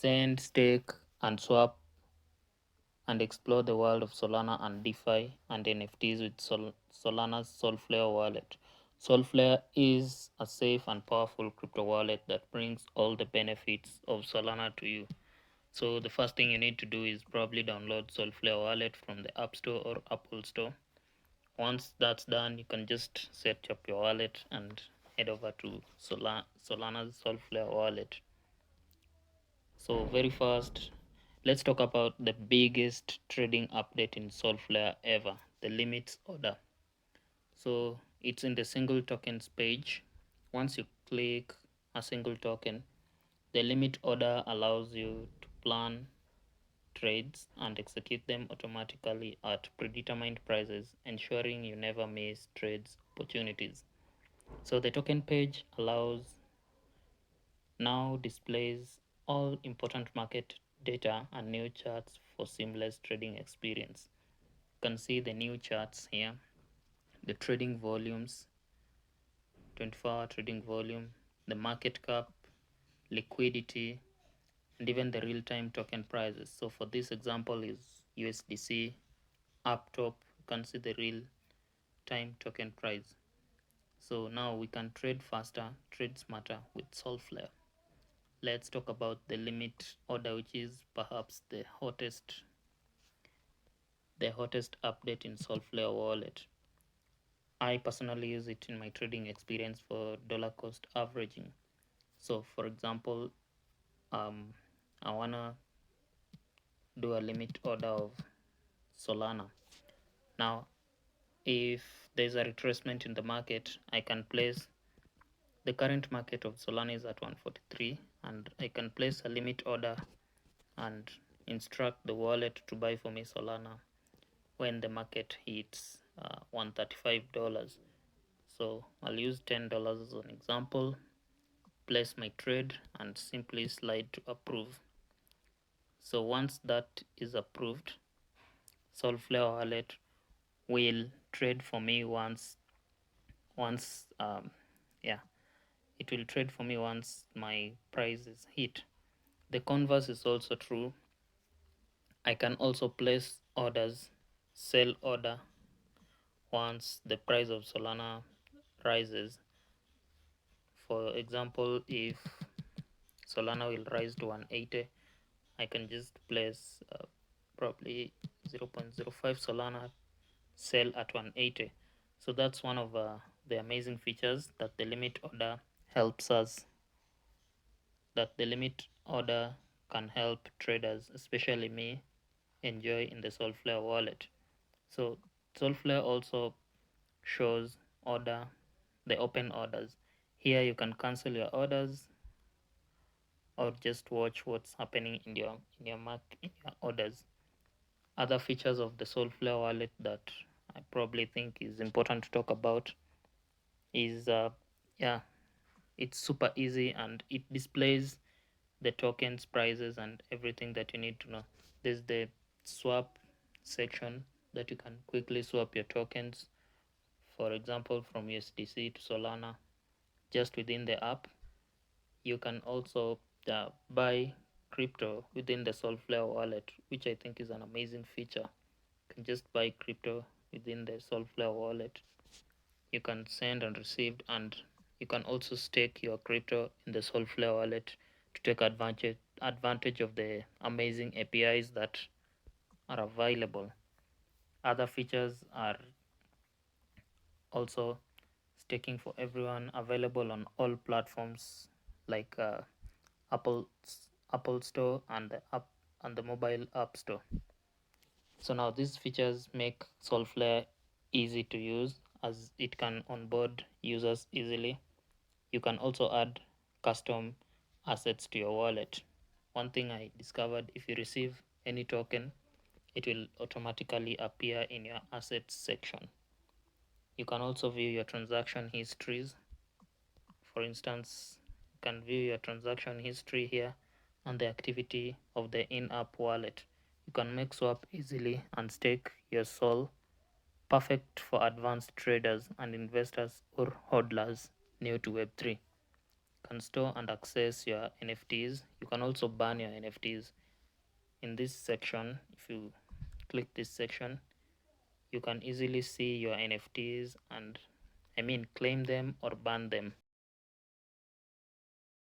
Send, stake, and swap and explore the world of Solana and DeFi and NFTs with Solana's Solflare wallet. Solflare is a safe and powerful crypto wallet that brings all the benefits of Solana to you. So the first thing you need to do is probably download Solflare wallet from the App Store or Apple Store. Once that's done, you can just set up your wallet and head over to Solana's Solflare wallet. So very first, let's talk about the biggest trading update in Solflare ever, the limits order. So it's in the single tokens page. Once you click a single token, the limit order allows you to plan trades and execute them automatically at predetermined prices, ensuring you never miss trades opportunities. So the token page now displays all important market data and new charts for seamless trading experience. You can see the new charts here, the trading volumes, 24-hour trading volume, the market cap, liquidity, and even the real-time token prices. So for this example is USDC. Up top, you can see the real-time token price. So now we can trade faster, trade smarter with Solflare. Let's talk about the limit order, which is perhaps the hottest update in Solflare wallet. I personally use it in my trading experience for dollar cost averaging. So for example, I wanna do a limit order of Solana. Now if there's a retracement in the market, I can place the current market of Solana is at 143, and I can place a limit order and instruct the wallet to buy for me Solana when the market hits $135. So I'll use $10 as an example, place my trade and simply slide to approve. So once that is approved, Solflare wallet will trade for me once yeah it will trade for me once my price is hit. The converse is also true. I can also place orders, sell order once the price of Solana rises. For example, if Solana will rise to 180, I can just place probably 0.05 Solana, sell at 180. So that's one of the amazing features that the limit order helps us, that the limit order can help traders, especially me, enjoy in the Solflare wallet. So Solflare also shows the open orders. Here you can cancel your orders or just watch what's happening in your orders. Other features of the Solflare wallet that I probably think is important to talk about is yeah, it's super easy and it displays the tokens, prices, and everything that you need to know. There's the swap section that you can quickly swap your tokens, for example, from USDC to Solana just within the app. You can also buy crypto within the Solflare wallet, which I think is an amazing feature. You can just buy crypto within the Solflare wallet. You can send and receive, and you can also stake your crypto in the Solflare wallet to take advantage of the amazing APIs that are available. Other features are also staking for everyone, available on all platforms like Apple Apple Store and the mobile App Store. So now these features make Solflare easy to use as it can onboard users easily. You can also add custom assets to your wallet. One thing I discovered, if you receive any token, it will automatically appear in your assets section. You can also view your transaction histories. For instance, you can view your transaction history here and the activity of the in-app wallet. You can make swap easily and stake your Sol, perfect for advanced traders and investors or hodlers new to Web3. You can store and access your NFTs. You can also ban your NFTs. In this section, if you click this section, you can easily see your NFTs and claim them or ban them.